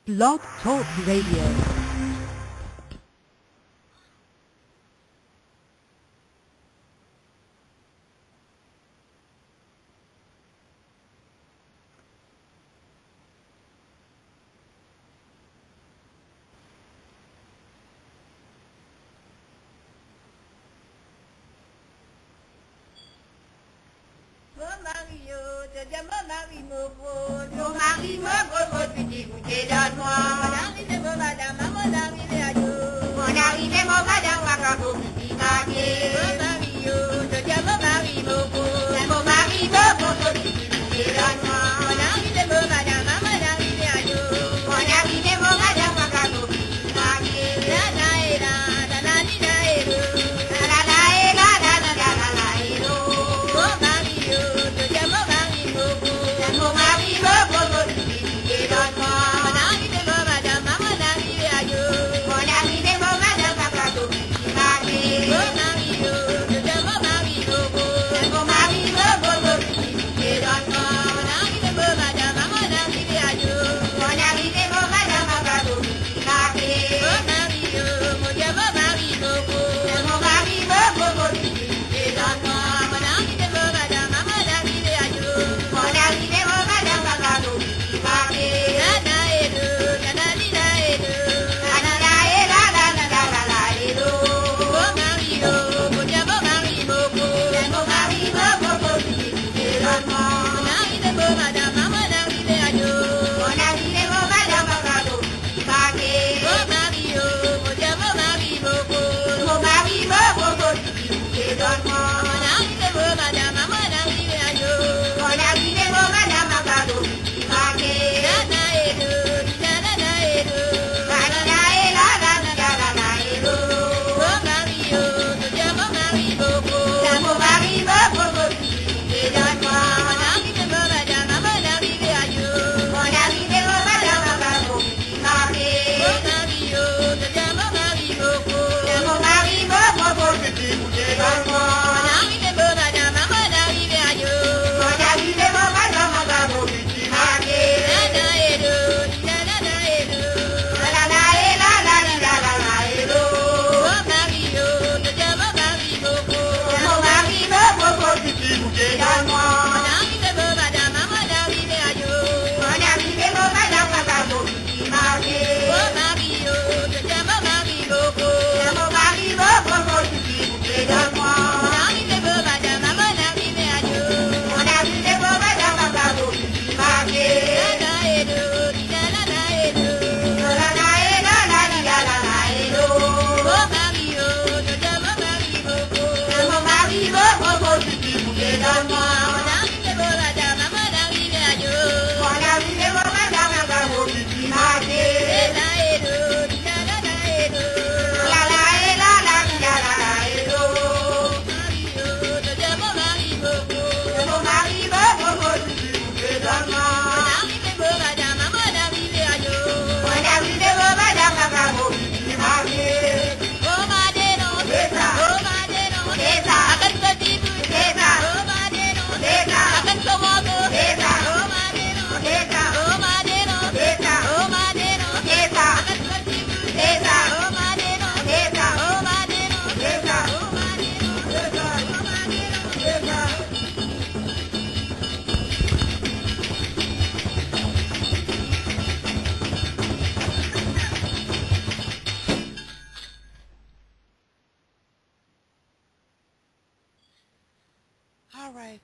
Blog Talk Radio.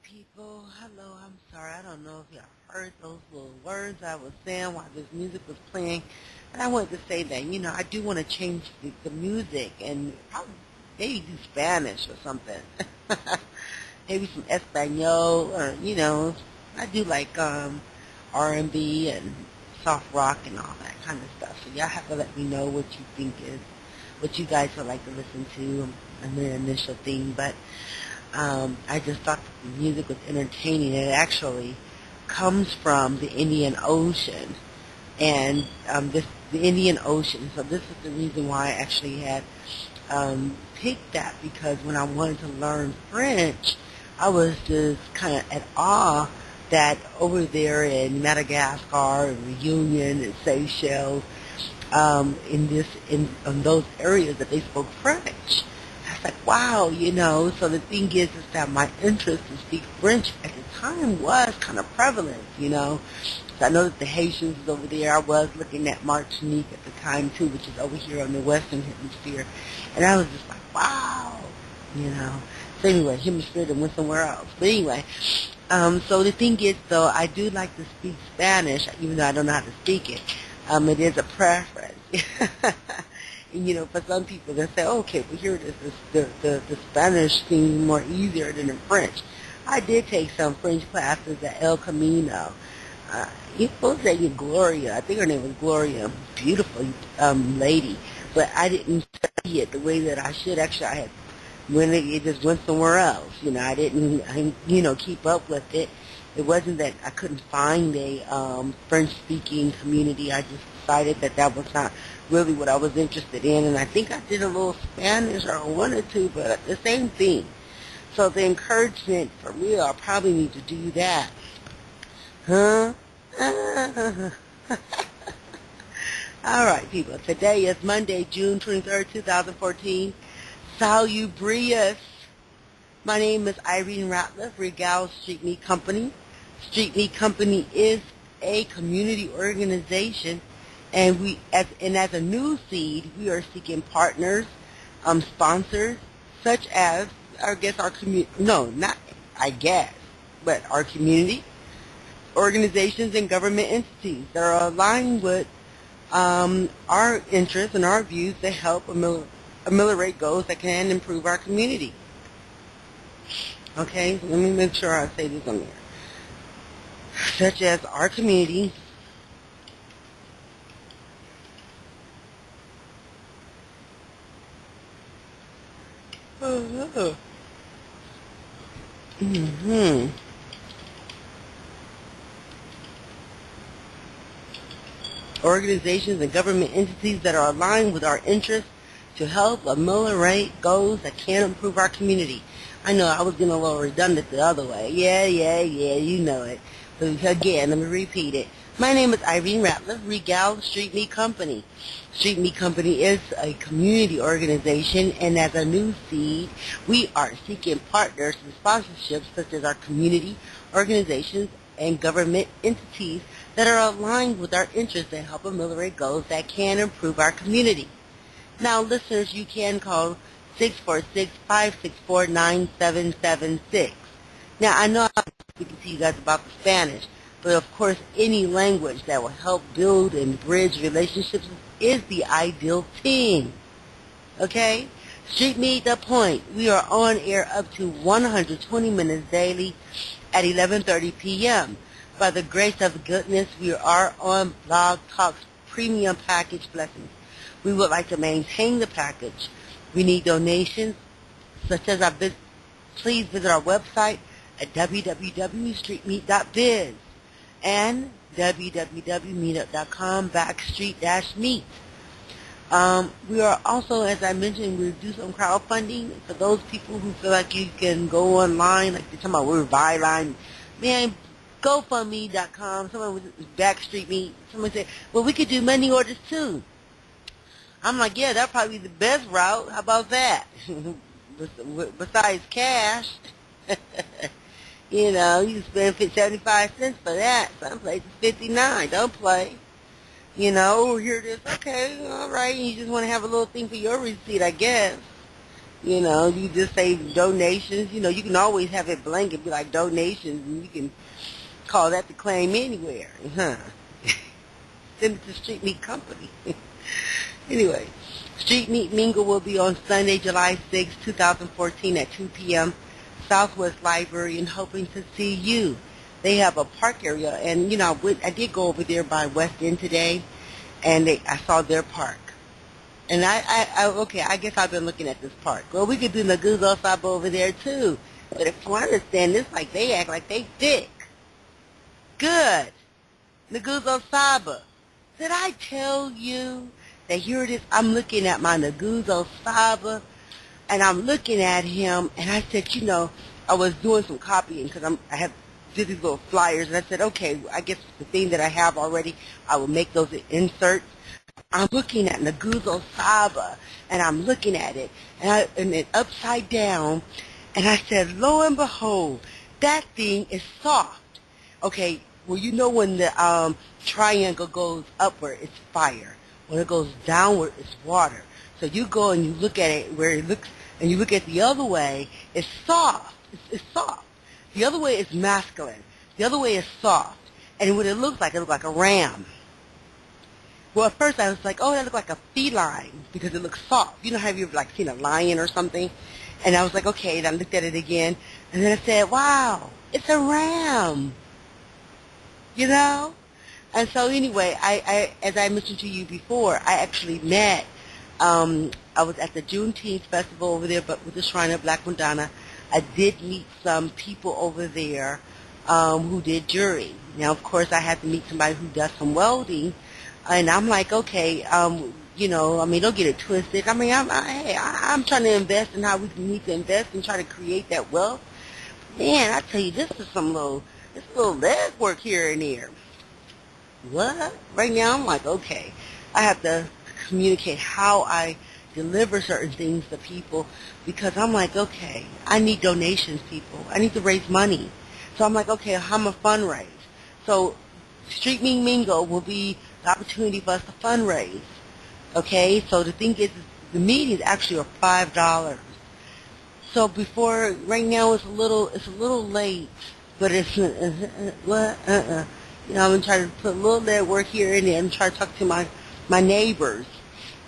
People, hello, I'm sorry, I don't know if y'all heard those little words I was saying while this music was playing, but I wanted to say that, I do want to change the music and probably maybe do Spanish or something. Maybe some Espanol or, I do like R&B and soft rock and all that kind of stuff, so y'all have to let me know what you think is, what you guys would like to listen to and the initial thing, but I just thought the music was entertaining. It actually comes from the Indian Ocean, and the Indian Ocean. So this is the reason why I actually had picked that, because when I wanted to learn French, I was just kind of at awe that over there in Madagascar and Reunion and Seychelles, in those areas that they spoke French. I was like, wow, So the thing is that my interest to speak French at the time was kind of prevalent. So I know that the Haitians was over there. I was looking at Martinique at the time too, which is over here on the Western Hemisphere, and I was just like, wow. So anyway, hemisphere that went somewhere else. But anyway, so the thing is, though, I do like to speak Spanish, even though I don't know how to speak it. It is a preference. And, for some people, they say, okay, well, here it is. The Spanish seems more easier than the French. I did take some French classes at El Camino. You supposed to say Gloria. I think her name was Gloria. Beautiful lady. But I didn't study it the way that I should. Actually, I had when it just went somewhere else. I didn't, keep up with it. It wasn't that I couldn't find a French-speaking community. I just decided that was not really what I was interested in, and I think I did a little Spanish or one or two, but the same thing. So the encouragement for me, I'll probably need to do that. Huh? All right, people. Today is Monday, June 23rd, 2014. Salubrious. My name is Irene Ratliff, Regal Street Meat Company. Street Meat Company is a community organization, and as a new seed, we are seeking partners, sponsors, such as our community. No, not I guess, but our community organizations and government entities that are aligned with our interests and our views to help ameliorate goals that can improve our community. Okay, so let me make sure I say this on there. Such as our community, organizations and government entities that are aligned with our interests to help ameliorate goals that can improve our community. I know I was getting a little redundant the other way. Yeah, you know it. But again, let me repeat it. My name is Irene Ratliff, Regal Street Meat Company. Street Meat Company is a community organization, and as a new seed, we are seeking partners and sponsorships such as our community organizations and government entities that are aligned with our interests and help ameliorate goals that can improve our community. Now, listeners, you can call 646-564-9776. Now, I know I'm speaking to you guys about the Spanish, but of course, any language that will help build and bridge relationships is the ideal thing. Okay? Street Meet the Point. We are on air up to 120 minutes daily at 11:30 p.m. By the grace of goodness, we are on Blog Talk's premium package Blessings. We would like to maintain the package. We need donations, such as please visit our website at www.streetmeat.biz and www.meetup.com/street-meat. We are also, as I mentioned, we do some crowdfunding for those people who feel like you can go online, like they're talking about we're Byline. Man, GoFundMe.com. Someone was Backstreet Meat. Someone said, well, we could do money orders too. I'm like, yeah, that'd probably be the best route. How about that? Besides cash. You spend 75 cents for that. Some places 59. Don't play. Here it is. Okay, all right. You just want to have a little thing for your receipt, I guess. You just say donations. You can always have it blank and be like donations, and you can call that the claim anywhere. Send it to Street Meat Company. Anyway, Street Meat Mingle will be on Sunday, July 6, 2014 at 2 p.m. Southwest Library, and hoping to see you. They have a park area, and, I did go over there by West End today, and I saw their park. And I guess I've been looking at this park. Well, we could do Naguzo Saba over there, too. But if I understand this, they act like they thick. Good. Naguzo Saba. Did I tell you that here it is? I'm looking at my Naguzo Saba, and I'm looking at him, and I said, I was doing some copying because I have did these little flyers, and I said, okay, I guess the thing that I have already, I will make those inserts. I'm looking at Naguzo Saba, and I'm looking at it, and it's upside down, and I said, lo and behold, that thing is soft. Okay, well, you know when the triangle goes upward, it's fire. When it goes downward, it's water. So you go and you look at it where it looks, and you look at the other way, it's soft. It's soft. The other way is masculine. The other way is soft. And what it looks like a ram. Well, at first I was like, oh, that looks like a feline because it looks soft. You know how you've like seen a lion or something? And I was like, okay, and I looked at it again, and then I said, wow, it's a ram. You know? And so anyway, as I mentioned to you before, I actually met, I was at the Juneteenth festival over there, but with the Shrine of Black Madonna. I did meet some people over there who did jewelry. Now, of course, I had to meet somebody who does some welding, and I'm like, okay, you know, I mean, don't get it twisted. I mean, I'm trying to invest in how we need to invest and try to create that wealth. Man, I tell you, this is this little leg work here and there. What? Right now, I'm like, okay, I have to communicate how I deliver certain things to people because I'm like, okay, I need donations, people. I need to raise money. So I'm like, okay, I'm a fundraise. So Street Mean Mingo will be the opportunity for us to fundraise. Okay, so the thing is, the meetings actually are $5. So before, right now it's a little late, but it's, what, you know, I'm going to try to put a little bit of work here and there and try to talk to my neighbors.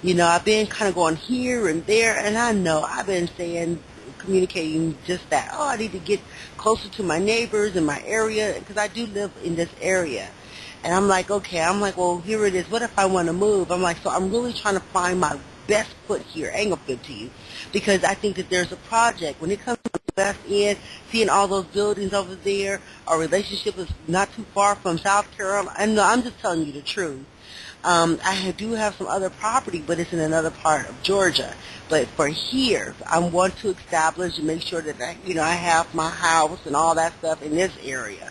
You know, I've been kind of going here and there, and I know I've been saying, communicating just that. Oh, I need to get closer to my neighbors in my area, because I do live in this area. And I'm like, okay, I'm like, well, here it is. What if I want to move? I'm like, so I'm really trying to find my best foot here. I ain't going to fit to you. Because I think that there's a project. When it comes to West End, seeing all those buildings over there, our relationship is not too far from South Carolina. I know, I'm just telling you the truth. I do have some other property, but it's in another part of Georgia. But for here, I want to establish and make sure that I have my house and all that stuff in this area.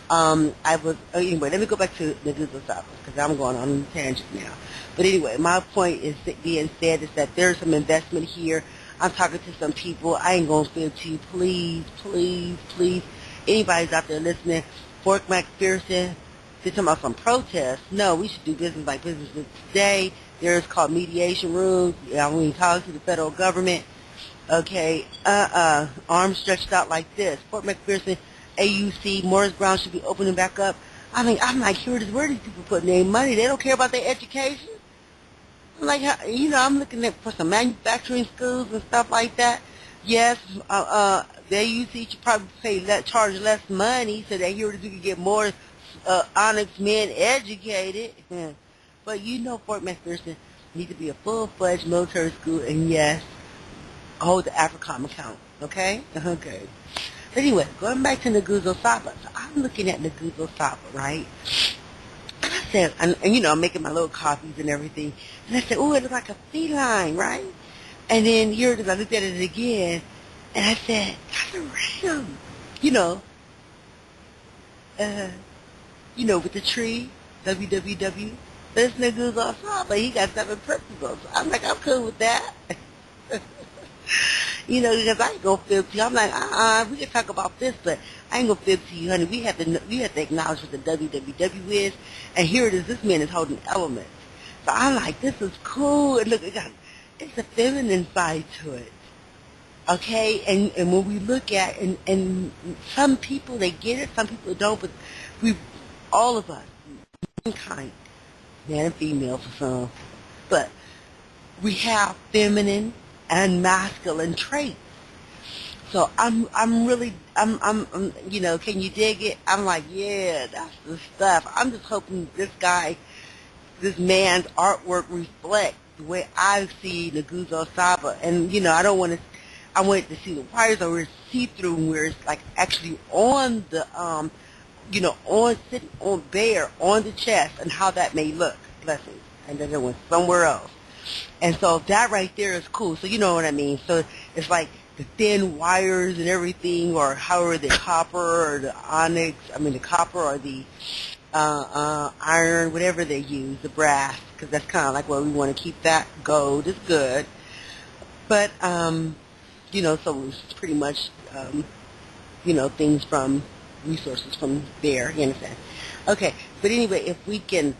Anyway, let me go back to the Google stuff because I'm going on a tangent now. But anyway, my point is being said is that there's some investment here. I'm talking to some people. I ain't going to feel to you. Please, please, please. Anybody's out there listening, Fort McPherson, they're talking about some protests. No, we should do business like business today. There's called mediation rooms. When you talk to the federal government, okay, arms stretched out like this. Fort McPherson, AUC, Morris Brown should be opening back up. I mean, I'm like, here it is. Where are these people putting their money? They don't care about their education. I'm like, I'm looking for some manufacturing schools and stuff like that. Yes, the AUC should probably charge less money so that here it is we can get more honest men educated. But Fort McPherson needs to be a full-fledged military school, and yes, hold the AFRICOM account. Okay? Okay. But anyway, going back to Naguzo Saba. So I'm looking at Naguzo Saba, right? And I said, and I'm making my little copies and everything. And I said, oh, it looks like a feline, right? And then here it is, I looked at it again, and I said, that's a ram. With the tree, WWW. This nigga's on top, but he got 7 principles. I'm like, I'm cool with that. Because I ain't gonna feel to you. I'm like, we can talk about this, but I ain't gonna feel to you, honey. We have to acknowledge what the WWW is, and here it is. This man is holding elements. So I'm like, this is cool. And look, it's a feminine side to it. Okay, and when we look at and some people they get it, some people don't, but all of us, mankind, man and female for some, but we have feminine and masculine traits. So I'm can you dig it? I'm like, yeah, that's the stuff. I'm just hoping this man's artwork reflects the way I see Naguzo Saba. And I wanted to see the wires that were see-through where it's like actually on the sitting on bare on the chest and how that may look. Blessings. And then it went somewhere else. And so that right there is cool. So you know what I mean. So it's like the thin wires and everything, or however the copper or the onyx, the copper or the iron, whatever they use, the brass, because that's kind of like where we want to keep that. Gold is good. But, so it's pretty much, things from resources from there, you understand? Okay, but anyway, if we can,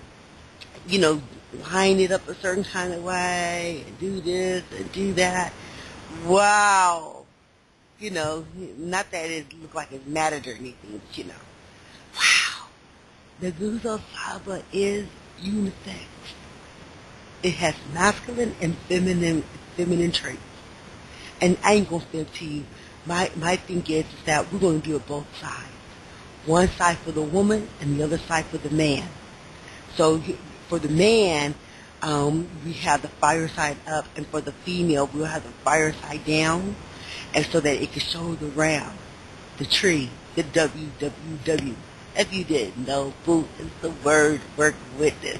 line it up a certain kind of way, and do this and do that, wow. Not that it look like it's matted or anything, but wow. The Guzo Saba is unisex. It has masculine and feminine traits. And I ain't gonna fib to you. My thing is that we're gonna do it both sides. One side for the woman and the other side for the man. So for the man, we have the fire side up, and for the female, we'll have the fire side down, and so that it can show the round, the tree, the WWW. If you didn't know, boo is the word work with this.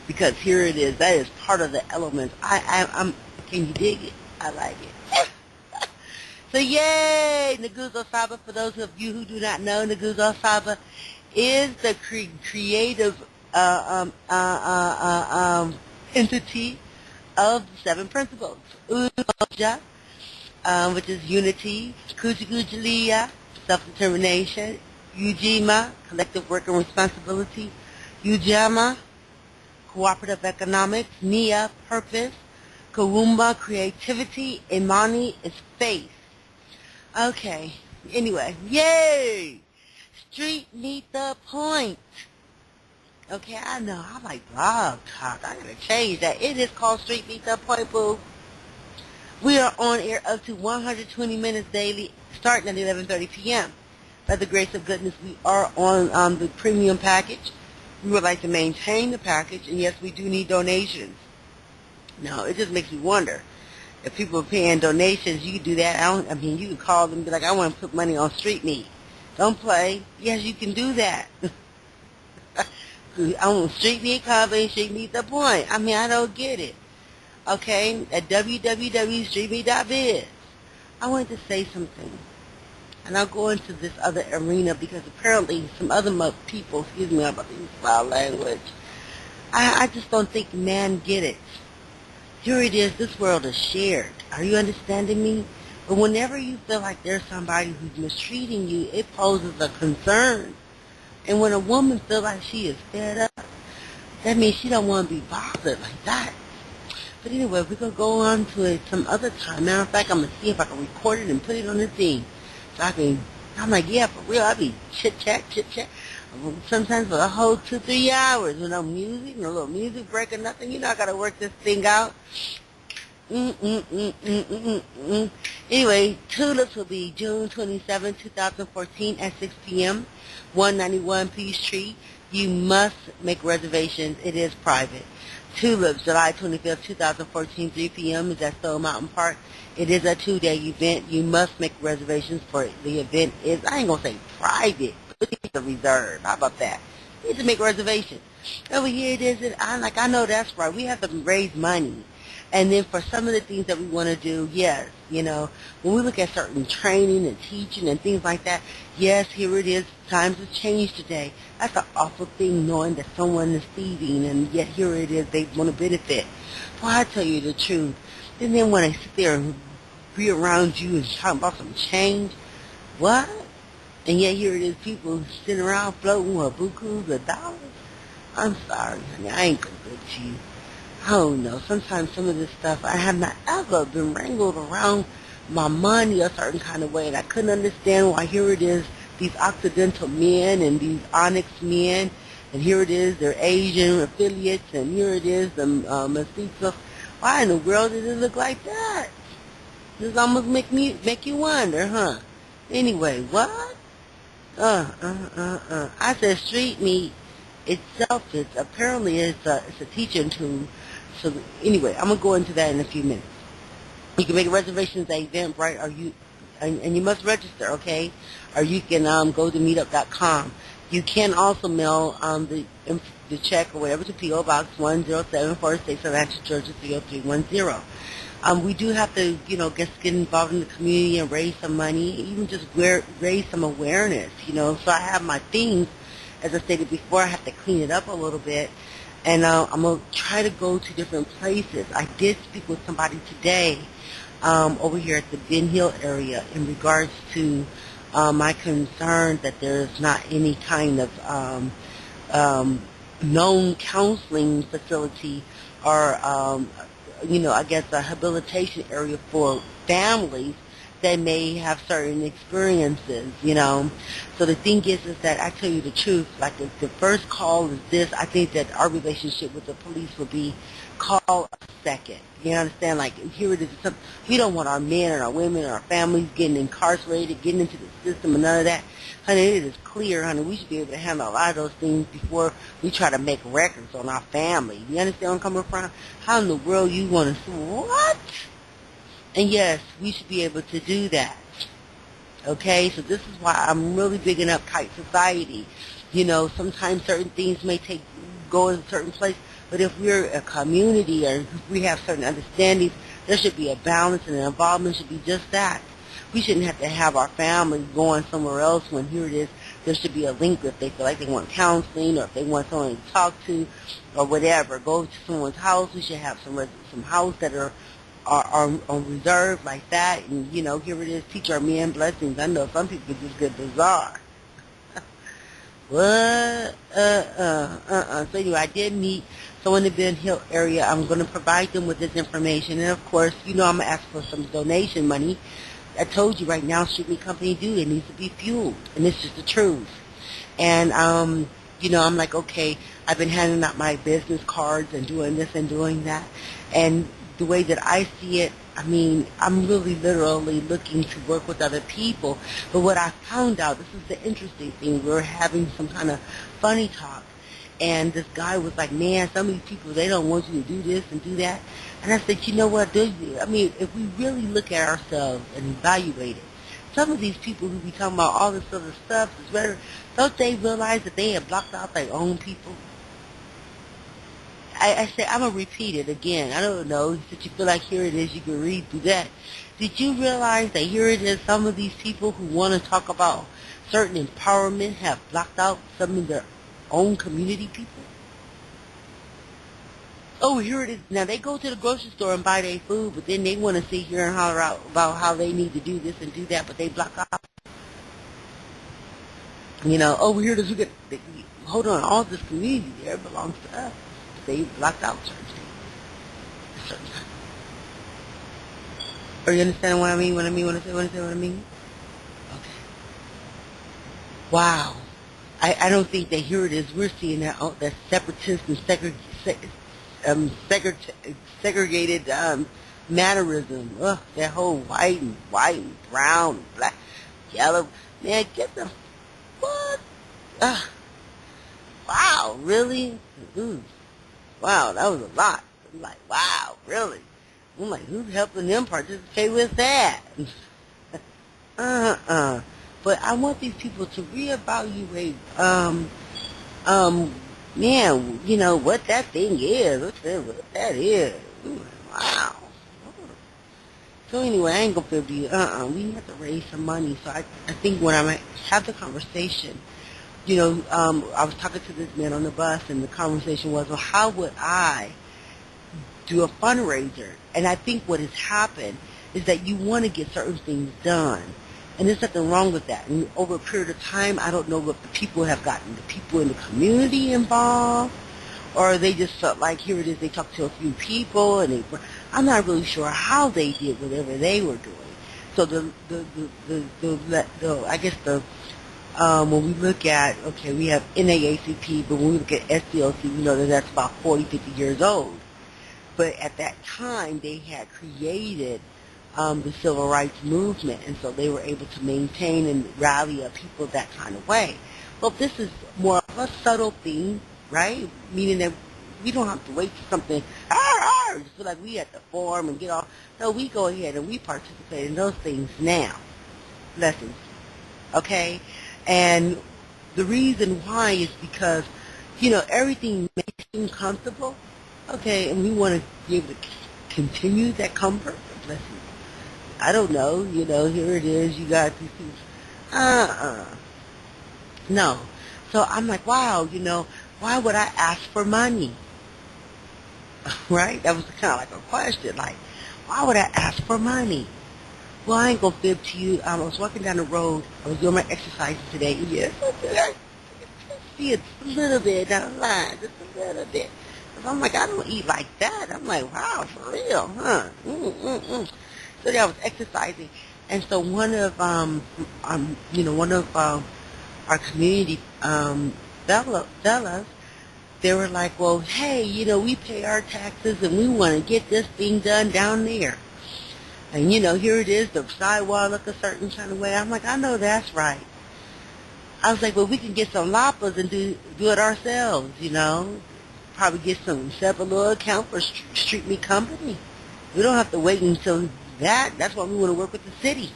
Because here it is. That is part of the elements. I'm can you dig it? I like it. So yay! Nguzo Saba, for those of you who do not know, Nguzo Saba is the creative entity of the seven principles. Umoja, which is unity, Kujilia, self-determination, Ujima, collective work and responsibility, Ujama, cooperative economics, Nia, purpose, Kawumba, creativity, Imani is faith. Okay, anyway, yay! Street meet the point. Okay, I know, I'm like blog talk. I gotta change that. It is called Street Meet the Point, boo. We are on air up to 120 minutes daily, starting at 11:30 p.m. By the grace of goodness, we are on the premium package. We would like to maintain the package, and yes, we do need donations. Now, it just makes me wonder. If people are paying donations, you can do that. You can call them and be like, I want to put money on Street Meet. Don't play. Yes, you can do that. I want Street Meet Company, Street Meet the Point. I don't get it. Okay, at www.streetmeet.biz. I wanted to say something. And I'll go into this other arena because apparently some other people, excuse me, I'm about to use foul language. I just don't think men get it. Here it is, this world is shared. Are you understanding me? But whenever you feel like there's somebody who's mistreating you, it poses a concern. And when a woman feels like she is fed up, that means she don't want to be bothered like that. But anyway, we're going to go on to it some other time. Matter of fact, I'm going to see if I can record it and put it on the thing. So I'm like, yeah, for real, I be chit-chat. Sometimes for a whole 2-3 hours with no music, no little music break or nothing. I got to work this thing out. Anyway, Tulips will be June 27, 2014 at 6 p.m., 191 Peachtree. You must make reservations. It is private. Tulips, July 25th, 2014, 3 p.m. is at Stone Mountain Park. It is a 2-day event. You must make reservations for it. The event is, I ain't going to say private, but it's a reserve. How about that? You need to make reservations. Over here it is, and I know that's right. We have to raise money. And then for some of the things that we want to do, yes, when we look at certain training and teaching and things like that, yes, here it is. Times have changed today. That's an awful thing, knowing that someone is thieving, and yet here it is, they want to benefit. Well, I tell you the truth. And then when I sit there and be around you and talk about some change, what? And yet here it is, people sitting around floating with bukus of dollars. I'm sorry, honey, I ain't gonna good to you. I don't know. Sometimes some of this stuff, I have not ever been wrangled around my money a certain kind of way, and I couldn't understand why here it is, these Occidental men and these Onyx men, and here it is, they're Asian affiliates, and here it is, the mestizos. Why in the world did it look like that? This almost make you wonder, huh? Anyway, what? I said Street Meet itself is apparently it's a teaching tool. So anyway, I'm gonna go into that in a few minutes. You can make reservations at Eventbrite, and you must register, okay? Or you can go to meetup.com. You can also mail the check or whatever to P.O. Box 10746, Atlanta, Georgia 30310. We do have to, get involved in the community and raise some money, even just raise some awareness, So I have my things, as I stated before, I have to clean it up a little bit, and I'm going to try to go to different places. I did speak with somebody today over here at the Ben Hill area in regards to my concern that there's not any kind of known counseling facility or, I guess a habilitation area for families that may have certain experiences. So the thing is that I tell you the truth, like if the first call is this, I think that our relationship with the police will be call a second. You understand? Like here it is. We don't want our men and our women and our families getting incarcerated, getting into the system and none of that. Honey, it is clear, honey. We should be able to handle a lot of those things before we try to make records on our family. You understand where I'm coming from? How in the world you want to, what? And yes, we should be able to do that. Okay, so this is why I'm really bigging up Kite Society. Sometimes certain things may go in a certain place, but if we're a community or if we have certain understandings, there should be a balance and an involvement should be just that. We shouldn't have to have our family going somewhere else when here it is. There should be a link if they feel like they want counseling or if they want someone to talk to or whatever. Go to someone's house. We should have some house that are on reserve like that. And, here it is, teach our men blessings. I know some people just get bizarre. What? So anyway, I did meet someone in the Ben Hill area. I'm going to provide them with this information. And, of course, I'm going to ask for some donation money. I told you right now, Street Meat Company it needs to be fueled. And it's just the truth. And, I'm like, okay, I've been handing out my business cards and doing this and doing that. And the way that I see it, I'm really literally looking to work with other people. But what I found out, this is the interesting thing, we were having some kind of funny talk. And this guy was like, man, some of these people, they don't want you to do this and do that. And I said, you know what, if we really look at ourselves and evaluate it, some of these people who be talking about all this other stuff, don't they realize that they have blocked out their own people? I said, I'm going to repeat it again. I don't know. He said, you feel like here it is, you can read through that. Did you realize that here it is, some of these people who want to talk about certain empowerment have blocked out some of their own community people? Oh, here it is. Now, they go to the grocery store and buy their food, but then they want to sit here and holler out about how they need to do this and do that, but they block out. Over here, hold on, all this community there belongs to us. They blocked out certain things. Certain time. Are you understanding what I mean? What I mean? Okay. Wow. I don't think that here it is. We're seeing that separatist and segregated mannerism. Ugh, that whole white and brown, and black, yellow. Man, get the what? Wow, really? Ooh. Wow, that was a lot. I'm like, wow, really? I'm like, who's helping them participate with that? But I want these people to reevaluate, what that thing is. What that is. Ooh, wow. So anyway, I ain't gonna be, we have to raise some money. So I think when I have the conversation, I was talking to this man on the bus, and the conversation was, well, how would I do a fundraiser? And I think what has happened is that you want to get certain things done. And there's nothing wrong with that. And over a period of time, I don't know what the people have gotten, the people in the community involved, or they just felt like, here it is, they talked to a few people, and I'm not really sure how they did whatever they were doing. So when we look at, okay, we have NAACP, but when we look at SCLC, we know that that's about 40, 50 years old. But at that time, they had created the civil rights movement, and so they were able to maintain and rally up people that kind of way. Well, this is more of a subtle thing, right? Meaning that we don't have to wait for something, just feel like we have to form and get off. No, we go ahead and we participate in those things now. Lessons. Okay? And The reason why is because, everything may seem comfortable, okay, and we want to be able to continue that comfort. Bless you. I don't know, here it is, you got these things. Uh-uh. No. So I'm like, wow, why would I ask for money? Right? That was kind of like a question, like, why would I ask for money? Well, I ain't gonna fib to you. I was walking down the road. I was doing my exercises today. Yes, I see it a little bit down the line, just a little bit. So I'm like, I don't eat like that. I'm like, wow, for real, huh? So then I was exercising, and so one of our community fellas, they were like, well, hey, we pay our taxes and we want to get this thing done down there. And, here it is, the sidewalk look a certain kind of way. I'm like, I know that's right. I was like, well, we can get some loppers and do it ourselves, Probably get set up a little account for street meat company. We don't have to wait until that. That's why we want to work with the city.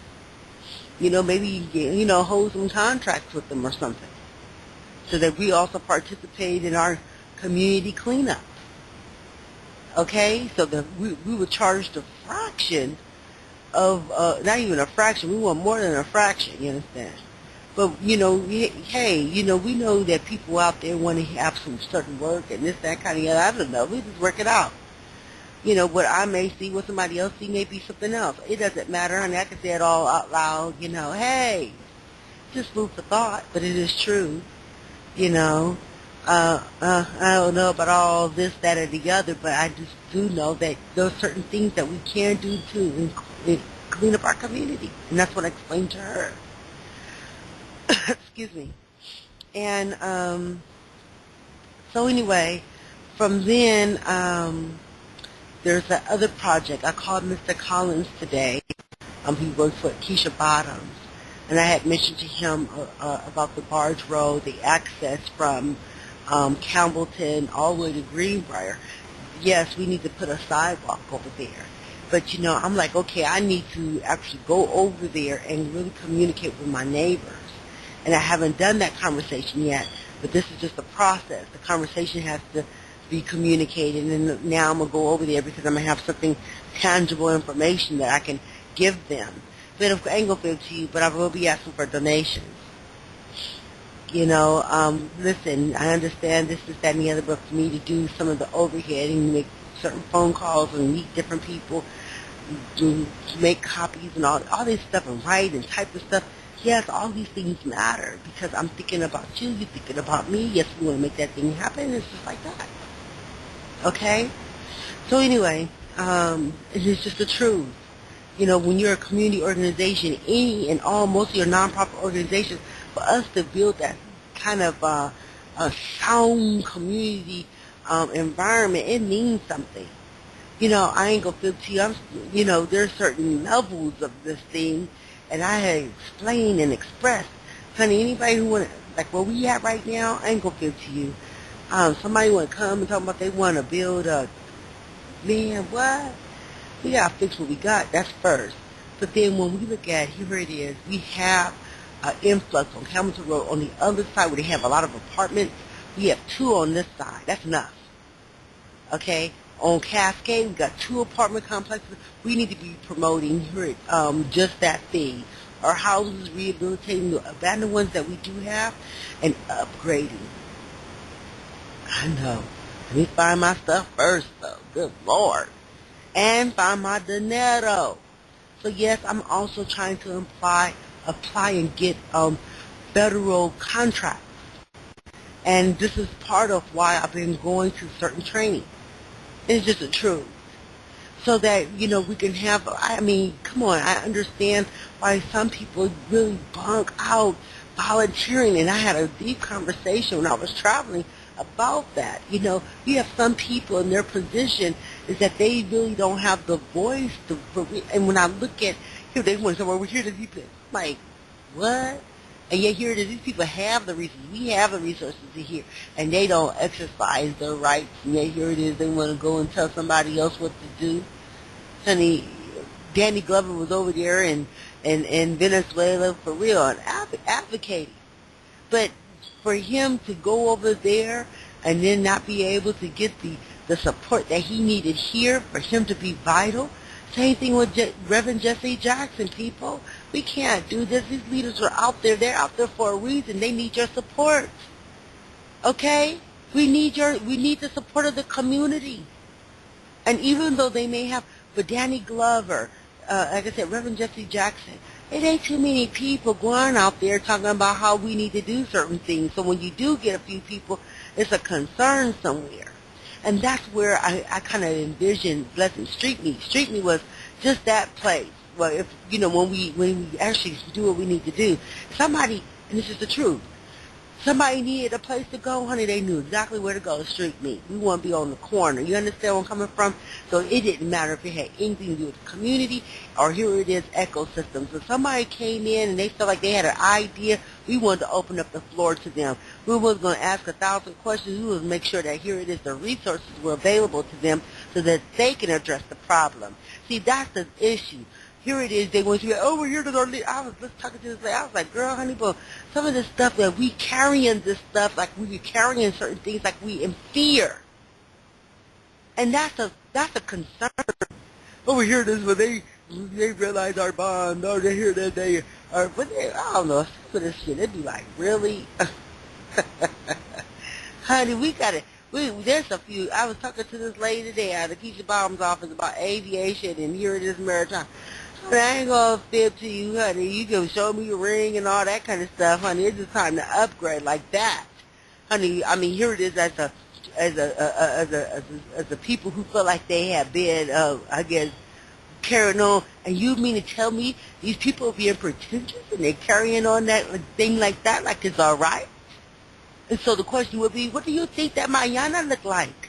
Maybe, hold some contracts with them or something. So that we also participate in our community cleanup. Okay? So that we would charge the fraction of, not even a fraction, we want more than a fraction, you understand? But, hey, we know that people out there want to have some certain work and this, that kind of, I don't know, we just work it out. What I may see, what somebody else see may be something else. It doesn't matter, and I can say it all out loud, hey, just food for thought, but it is true, I don't know about all this, that, or the other, but I just do know that there are certain things that we can do to clean up our community, and that's what I explained to her. Excuse me. And so anyway, from then, there's that other project. I called Mr. Collins today. He works for Keisha Bottoms. And I had mentioned to him about the barge road, the access from Campbellton all the way to Greenbrier. Yes, we need to put a sidewalk over there. But, I'm like, okay, I need to actually go over there and really communicate with my neighbors. And I haven't done that conversation yet, but this is just a process. The conversation has to be communicated, and now I'm going to go over there because I'm going to have something tangible information that I can give them. But I ain't going to give to you, but I will be asking for donations. Listen, I understand this, that, and the other, but for me to do some of the overhead and make certain phone calls and meet different people, to make copies and all this stuff and write and type of stuff, yes, all these things matter because I'm thinking about you, you're thinking about me. Yes, we want to make that thing happen. It's just like that. Okay? So anyway, it is just the truth. When you're a community organization, most of your nonprofit organizations, for us to build that kind of a sound community environment, it means something. I ain't gonna fib to you. There's certain levels of this thing, and I had explained and expressed. Honey, anybody who want to, like where we at right now, I ain't gonna fib to you. Somebody want to come and talk about they want to build a, man, what? We got to fix what we got. That's first. But then when we look at, here it is, we have an influx on Hamilton Road on the other side where they have a lot of apartments. We have 2 on this side. That's enough. Okay? On Cascade, we got 2 apartment complexes. We need to be promoting just that thing. Our houses, rehabilitating the abandoned ones that we do have, and upgrading. I know. Let me find my stuff first, though. Good Lord. And find my dinero. So yes, I'm also trying to apply and get federal contracts. And this is part of why I've been going to certain training. It's just the truth. So that, we can have, come on, I understand why some people really bunk out volunteering. And I had a deep conversation when I was traveling about that. You have some people in their position is that they really don't have the voice and when I look at here, they want somewhere, we're here to people like, what? And yet here it is, these people have the resources, we have the resources to hear, and they don't exercise their rights, and yet here it is, they want to go and tell somebody else what to do. Honey, Danny Glover was over there in Venezuela for real and advocating. But for him to go over there and then not be able to get the support that he needed here for him to be vital. Same thing with Reverend Jesse Jackson, people. We can't do this. These leaders are out there. They're out there for a reason. They need your support. Okay? We need the support of the community. And even though they may have, but Danny Glover, like I said, Reverend Jesse Jackson, it ain't too many people going out there talking about how we need to do certain things. So when you do get a few people, it's a concern somewhere. And that's where I kind of envision Blessing Street Meet. Street Meet was just that place. Well, if, when we actually do what we need to do, somebody, and this is the truth, somebody needed a place to go, honey, they knew exactly where to go to Street Meet. We want to be on the corner. You understand where I'm coming from? So it didn't matter if it had anything to do with the community or here it is, ecosystems. So somebody came in and they felt like they had an idea. We wanted to open up the floor to them. We wasn't going to ask 1,000 questions. We was make sure that here it is, the resources were available to them so that they can address the problem. See, that's the issue. Here it is, they want you, over here to our leader. I was just talking to this lady. I was like, girl, honey, but some of this stuff that we carrying this stuff, like we carrying certain things like we in fear. And that's a concern. Over here it is when they realize our bond, or they hear that they are, but they, I don't know, some of this shit, it'd be like, really? Honey, there's a few, I was talking to this lady today out of Keisha Baum's office about aviation, and here it is, maritime. Honey, I ain't gonna fib to you, honey. You can show me your ring and all that kind of stuff, honey. It's just time to upgrade like that, honey. I mean, here it is as a people who feel like they have been, I guess, carrying on. And you mean to tell me these people are being pretentious and they're carrying on that thing like that, like it's all right? And so the question would be, what do you think that Mayana look like?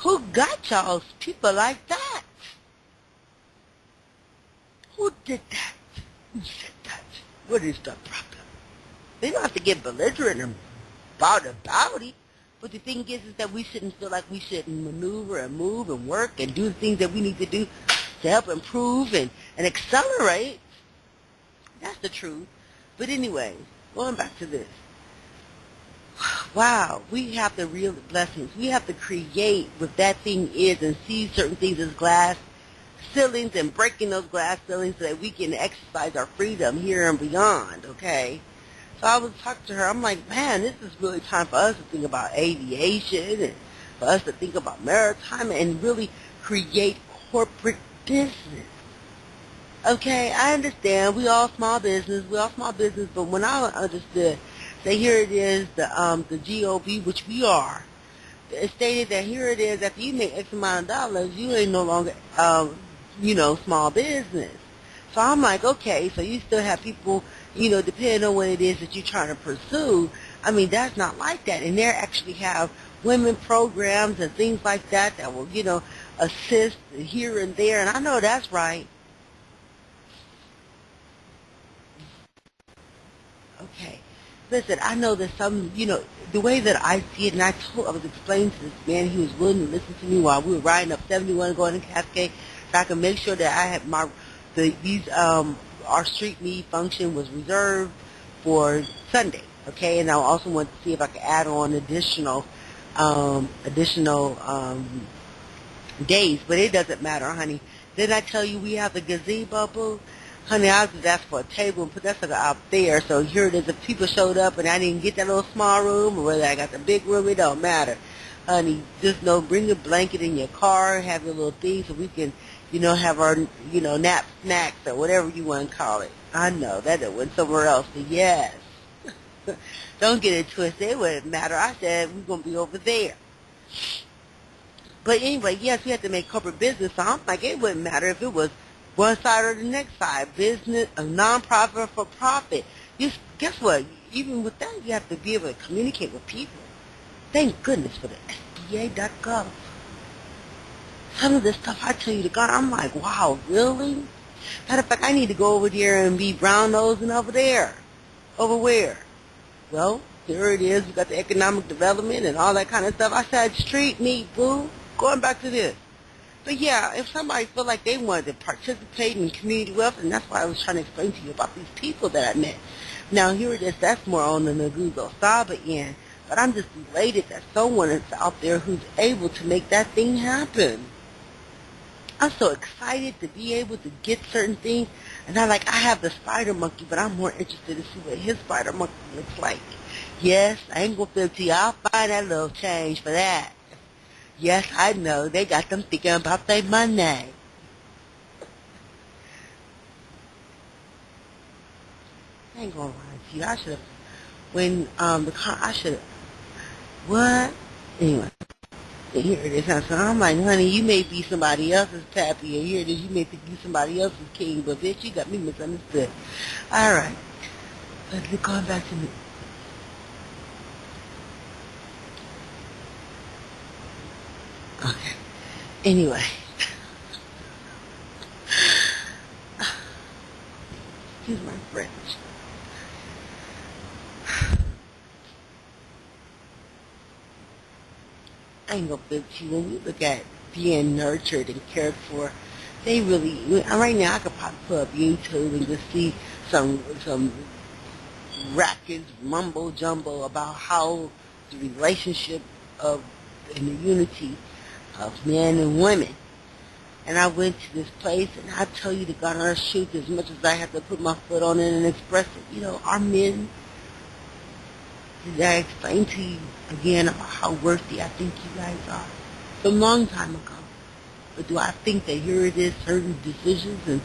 Who got y'all people like that? Who did that? Who said that? What is the problem? They don't have to get belligerent about it. But the thing is that we shouldn't feel like we shouldn't maneuver and move and work and do the things that we need to do to help improve and accelerate. That's the truth. But anyway, going back to this. Wow, we have the real blessings. We have to create what that thing is and see certain things as glass ceilings and breaking those glass ceilings so that we can exercise our freedom here and beyond, okay? So I was talking to her. I'm like, man, this is really time for us to think about aviation and for us to think about maritime and really create corporate business. Okay, I understand. We all small business. But when I understood that here it is, the GOB, which we are, it stated that here it is, after you make X amount of dollars, you ain't no longer, small business. So I'm like, okay, so you still have people, depending on what it is that you're trying to pursue. I mean, that's not like that. And they actually have women programs and things like that that will, assist here and there. And I know that's right. Okay. Listen, I know that some, the way that I see it, and I was explaining to this man, he was willing to listen to me while we were riding up 71 going to Cascade, so I can make sure that I had our street meet function was reserved for Sunday, okay? And I also want to see if I could add on additional days, but it doesn't matter, honey. Didn't I tell you we have the gazebo, boo? Honey, I was just asked for a table and put that sucker out there. So here it is. If people showed up and I didn't get that little small room or whether I got the big room, it don't matter. Honey, just bring a blanket in your car, have your little thing so we can, have our, nap snacks or whatever you want to call it. I know that it went somewhere else, but yes. Don't get it twisted. It wouldn't matter. I said we're going to be over there. But anyway, yes, we have to make corporate business. So I'm like, it wouldn't matter if it was one side or the next side, business, a nonprofit or for profit. Guess what? Even with that, you have to be able to communicate with people. Thank goodness for the SBA.gov. Some of the stuff I tell you to God, I'm like, wow, really? Matter of fact, I need to go over there and be brown-nosing over there. Over where? Well, here it is. We got the economic development and all that kind of stuff. I said, street meet, boo. Going back to this. But yeah, if somebody felt like they wanted to participate in community wealth, and that's why I was trying to explain to you about these people that I met. Now here it is, that's more on the Nagugo Saba end, but I'm just elated that someone is out there who's able to make that thing happen. I'm so excited to be able to get certain things, and I have the spider monkey, but I'm more interested to see what his spider monkey looks like. Yes, I ain't gonna fib to you, I'll find that little change for that. Yes, I know, they got them thinking about their money. I ain't gonna lie to you, I should have, when, I should have, what? Anyway. Here it is. So I'm like, honey, you may be somebody else's pappy, and here it is, you may think you somebody else's king, but bitch, you got me misunderstood. All right. Let's get going back to me. Okay. Anyway. Excuse my French. I ain't gonna fib to you. When you look at being nurtured and cared for, they really, right now I could probably put up YouTube and just see some rackets, mumbo jumbo about how the relationship of and the unity of men and women. And I went to this place, and I tell you, the God honest truth, as much as I have to put my foot on it and express it, our men, did I explain to you again about how worthy I think you guys are? From a long time ago. But do I think that here it is, certain decisions, and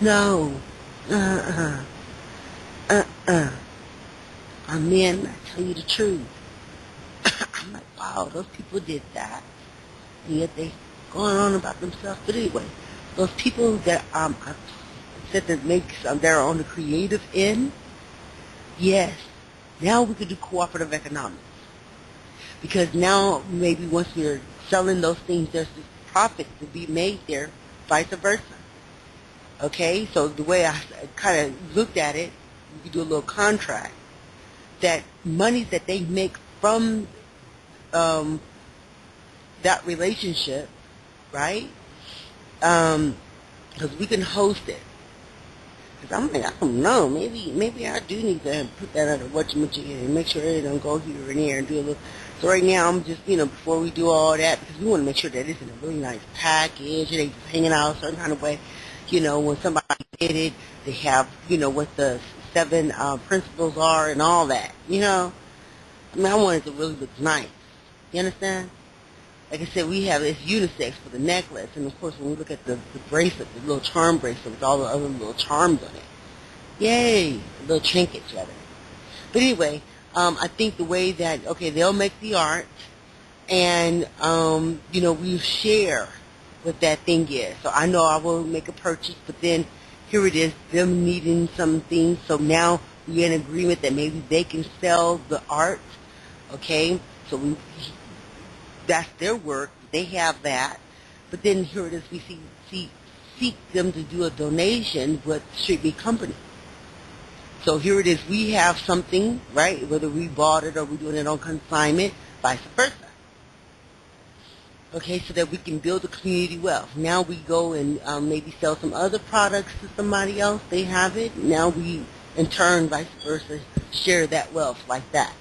no, our men, I tell you the truth. I'm like, wow, those people did that. And yet they going on about themselves. But anyway, those people that I said that makes they're on the creative end, yes. Now we could do cooperative economics. Because now maybe once we're selling those things, there's this profit to be made there, vice versa. Okay? So the way I kind of looked at it, we could do a little contract that monies that they make from that relationship, right? Because we can host it. Because I'm like, I don't know, maybe I do need to put that under whatchamajigga and make sure it don't go here and there and do a little. So right now I'm just, before we do all that, because we want to make sure that it's in a really nice package, it ain't just hanging out a certain kind of way. When somebody did it, they have, what the 7 principles are and all that, I want it to really look nice. You understand? Like I said, we have this unisex for the necklace, and of course when we look at the bracelet, the little charm bracelet with all the other little charms on it. Yay! Little trinkets, rather. But anyway, I think the way that, okay, they'll make the art, and, we share what that thing is. So I know I will make a purchase, but then here it is, them needing some things, so now we're in agreement that maybe they can sell the art, okay? So that's their work. They have that. But then here it is, we seek them to do a donation with Street Meat Company. So here it is, we have something, right, whether we bought it or we're doing it on consignment, vice versa. Okay, so that we can build a community wealth. Now we go and maybe sell some other products to somebody else. They have it. Now we, in turn, vice versa, share that wealth like that.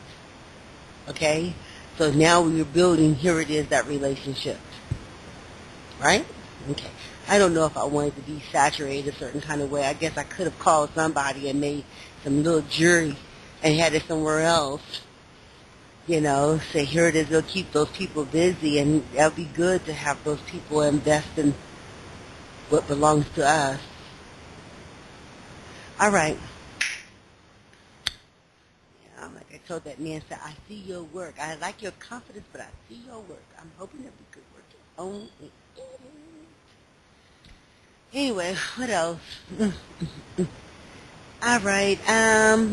Okay? So now we're building, here it is, that relationship. Right? Okay. I don't know if I wanted to be saturated a certain kind of way. I guess I could have called somebody and made some little jury and had it somewhere else. Say, here it is, they'll keep those people busy, and that'll be good to have those people invest in what belongs to us. All right. Like I told that man, I see your work. I like your confidence, but I see your work. I'm hoping that we could work it on it. Anyway, what else? All right. As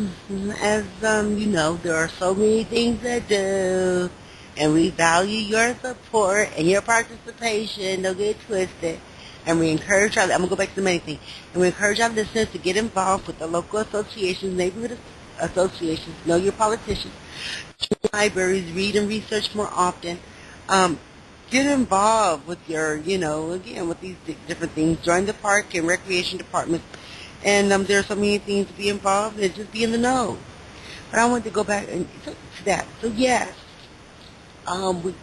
there are so many things to do, and we value your support and your participation. Don't get it twisted. And we encourage our, I'm going to go back to the main thing. And we encourage our listeners to get involved with the local associations, neighborhood associations, know your politicians, libraries, read and research more often. Get involved with your, again, with these different things. Join the park and recreation departments And there are so many things to be involved in, just be in the know. But I want to go back and to that. So yes, when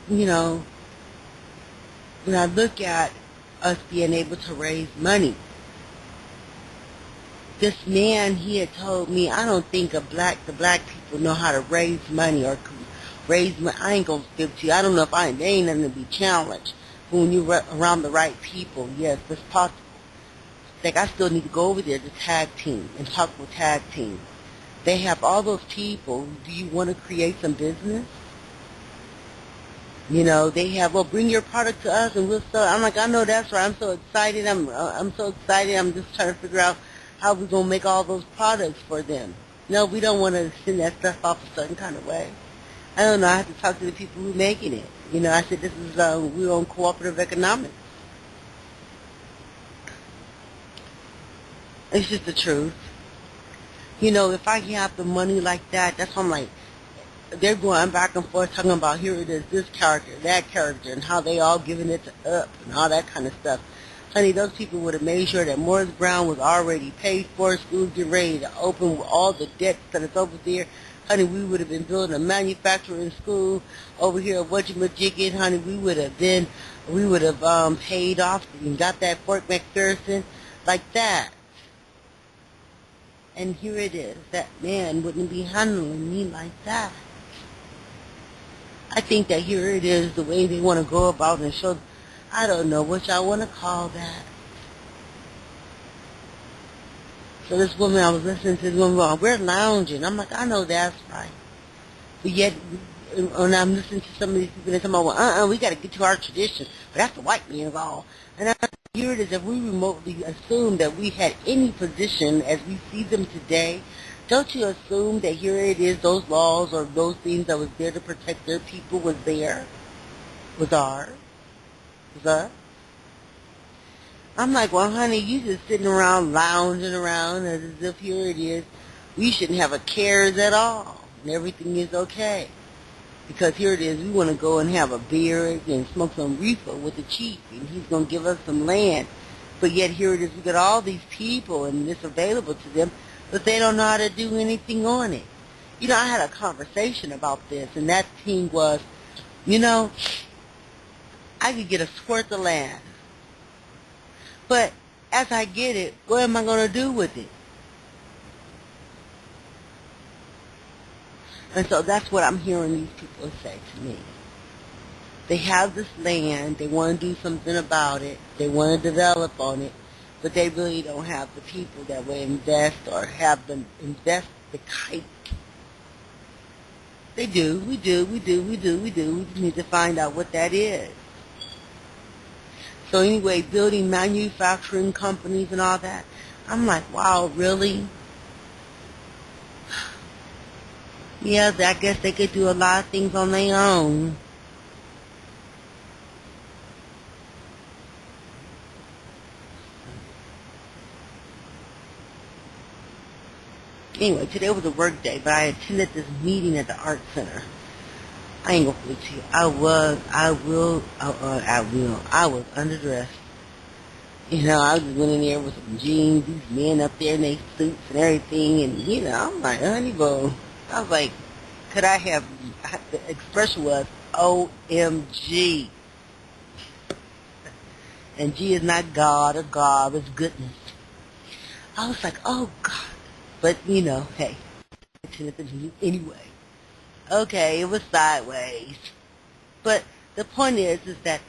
I look at us being able to raise money, this man, he had told me, I don't think the black people know how to raise money or raise money. I ain't gonna give to you. I don't know if there ain't nothing to be challenged. But when you're around the right people, yes, it's possible. Like I still need to go over there to tag team and talk with tag team. They have all those people. Do you want to create some business? They have, well, bring your product to us and we'll sell it. I'm like, I know that's right. I'm so excited. I'm so excited. I'm just trying to figure out how we're going to make all those products for them. No, we don't want to send that stuff off a certain kind of way. I don't know. I have to talk to the people who are making it. I said, this is, we're on cooperative economics. It's just the truth. If I have the money like that, that's why I'm like, they're going back and forth talking about here it is, this character, that character, and how they all giving it to up and all that kind of stuff. Honey, those people would have made sure that Morris Brown was already paid for, schools get ready to open with all the debts that is over there. Honey, we would have been building a manufacturing school over here at Whatchamajigget. Honey, we would have paid off and got that Fort McPherson like that. And here it is, that man wouldn't be handling me like that. I think that here it is, the way they want to go about and show, I don't know what y'all want to call that. So this woman, I was listening to this woman, we're lounging. I'm like, I know that's right. But yet, when I'm listening to some of these people, they come out, well, we got to get to our tradition. But that's the white man's all. And here it is, if we remotely assume that we had any position as we see them today, don't you assume that here it is, those laws or those things that was there to protect their people was there? Was ours? Was us? I'm like, well, honey, you just sitting around, lounging around as if here it is. We shouldn't have a cares at all. And everything is okay. Because here it is, we want to go and have a beer and smoke some reefer with the chief. And he's going to give us some land. But yet here it is, we got all these people and it's available to them, but they don't know how to do anything on it. I had a conversation about this, and that thing was, I could get a squirt of land. But as I get it, what am I going to do with it? And so that's what I'm hearing these people say to me. They have this land, they want to do something about it, they want to develop on it, but they really don't have the people that will invest or have them invest the kite. They do, we just need to find out what that is. So anyway, building manufacturing companies and all that, I'm like, wow, really? Yeah, I guess they could do a lot of things on their own. Anyway, today was a work day, but I attended this meeting at the art center. I ain't gonna fool to you. I was underdressed. I just went in there with some jeans, these men up there in their suits and everything, and I'm like, honey boo. I was like, could I have, the expression was OMG. And G is not God or God, it's goodness. I was like, oh God. But, hey, I attended the meeting anyway. Okay, it was sideways. But the point is that,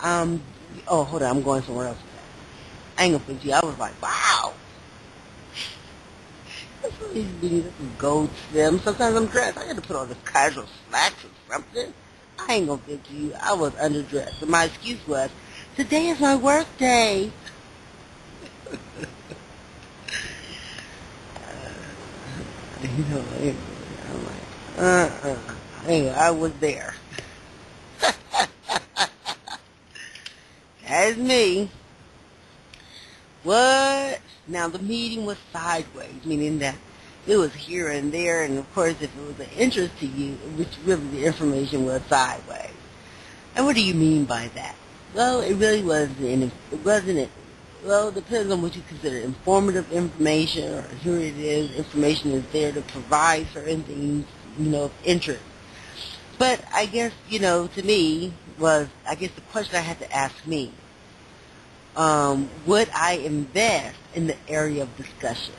oh, hold on, I'm going somewhere else. I ain't gonna put you. I was like, wow. These beanies go to them. Sometimes I'm dressed. I got to put on this casual slacks or something. I ain't gonna fit to you. I was underdressed. And my excuse was, today is my work day. I'm like, Anyway, I was there. That's me. What? Now, the meeting was sideways, meaning that it was here and there, and of course, if it was of interest to you, which really the information was sideways. And what do you mean by that? Well, it really wasn't. It wasn't Well, it depends on what you consider informative information, or here it is, information is there to provide certain things, of interest. But I guess, to me was, I guess the question I had to ask me, would I invest in the area of discussion?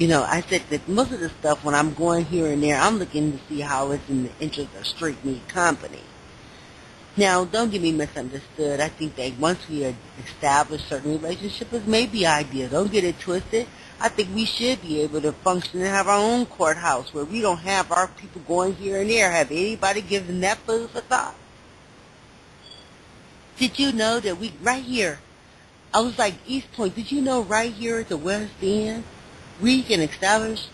I said that most of the stuff when I'm going here and there, I'm looking to see how it's in the interest of Street Meat Company. Now, don't get me misunderstood. I think that once we establish certain relationships, it may be ideal. Don't get it twisted. I think we should be able to function and have our own courthouse where we don't have our people going here and there. Have anybody given that food for thought? Did you know that right here, I was like, East Point, did you know right here at the West End, we can establish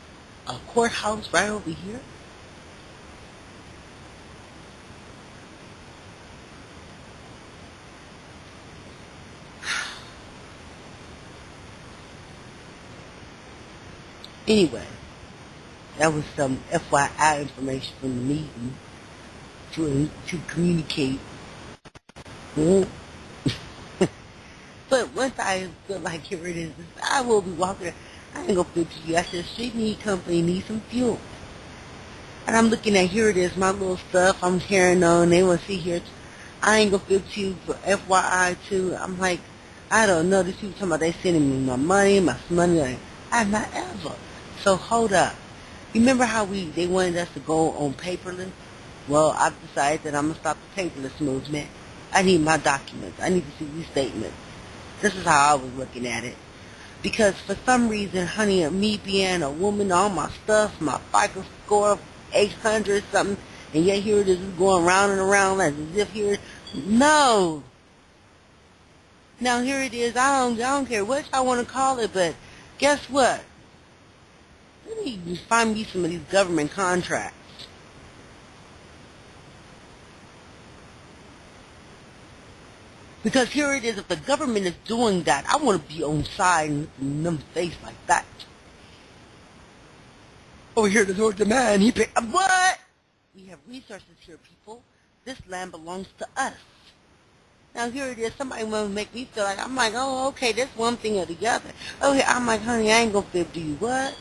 a courthouse right over here? Anyway, that was some FYI information from the meeting to communicate. Mm. But once I feel like here it is, I will be walking. I ain't gonna fit to you. I said, Street Meat Company needs some fuel. And I'm looking at, here it is, my little stuff I'm carrying on. They want to see here. I ain't gonna fit to you for FYI too. I'm like, I don't know. These people talking about they sending me my money. Like, I'm not ever. So hold up. You remember how they wanted us to go on paperless? Well, I've decided that I'm going to stop the paperless movement. I need my documents. I need to see these statements. This is how I was looking at it. Because for some reason, honey, me being a woman, all my stuff, my FICO score, 800 something, and yet here it is going round and around as if here, no. Now here it is, I don't care what y'all want to call it, but guess what? Let me find me some of these government contracts. Because here it is, if the government is doing that, I want to be on side and look in them face like that. Over here, there's the man, he picked, what? We have resources here, people. This land belongs to us. Now here it is, somebody want to make me feel like, I'm like, oh, okay, that's one thing or the other. Okay, I'm like, honey, I ain't going to fib to you, what?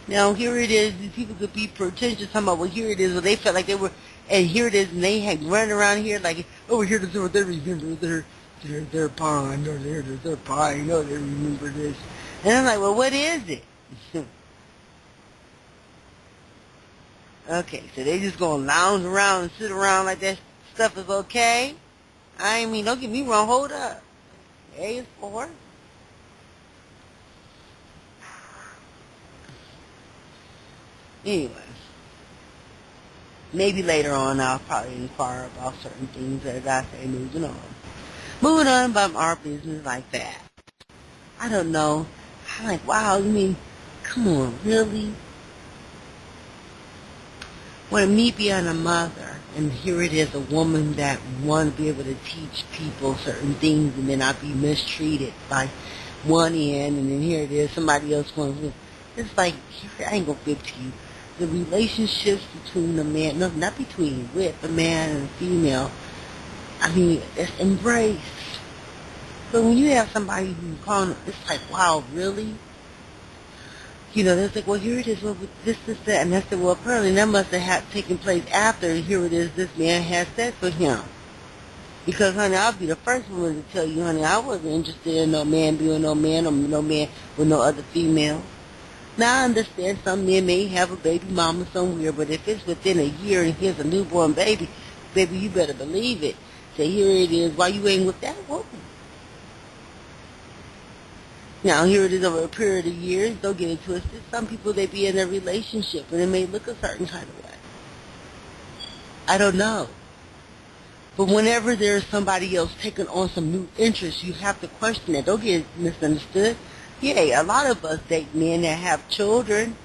Now here it is, these people could be pretentious, talking about, well, here it is, well, they felt like they were, and here it is, and they had run around here like, over here to do, they remember their pond, or their pie, they remember this. And I'm like, well, what is it? Okay, so they just gonna lounge around and sit around like that stuff is okay? I mean, don't get me wrong, hold up. A is for. Anyway, maybe later on I'll probably inquire about certain things as I say moving on. Moving on about our business like that. I don't know. I'm like, wow, you mean, come on, really? When me being a mother, and here it is, a woman that want to be able to teach people certain things, and then I be mistreated by one end, and then here it is, somebody else wants to. It's like, I ain't gonna fib to you. The relationships between the man, no, not between, with a man and a female, I mean, it's embrace. But when you have somebody who calling, it's like, wow, really? They're like, well, here it is, well, this, that. And I said, well, apparently that must have taken place after, and here it is, this man had sex with him. Because, honey, I'll be the first woman to tell you, honey, I wasn't interested in no man being no man, or no man with no other female. Now, I understand some men may have a baby mama somewhere, but if it's within a year and here's a newborn baby, baby, you better believe it. Say, here it is, why you ain't with that woman? Now, here it is over a period of years. Don't get it twisted. Some people, they be in a relationship, and it may look a certain kind of way. I don't know. But whenever there's somebody else taking on some new interest, you have to question it. Don't get misunderstood. Yeah, a lot of us date men that have children.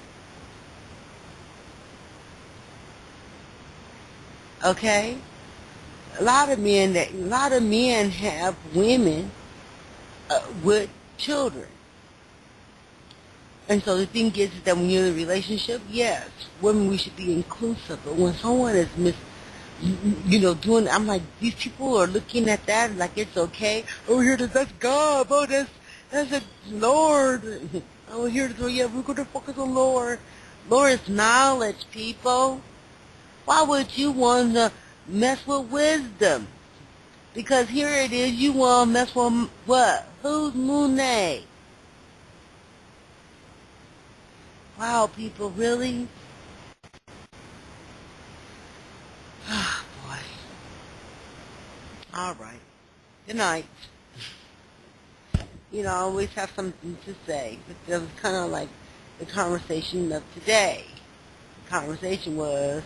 Okay? A lot of men have women with children. And so the thing is that when you're in a relationship, yes, women, we should be inclusive. But when someone is doing. I'm like, these people are looking at that like it's okay. Oh, here, that's God. Oh, that's a Lord. Oh, here, yeah, we're gonna focus on Lord. Lord is knowledge, people. Why would you want to mess with wisdom? Because here it is, you want to mess with what? Who's Monet? Wow, people, really? Oh, boy. All right. Good night. I always have something to say. But that was kind of like the conversation of today. The conversation was,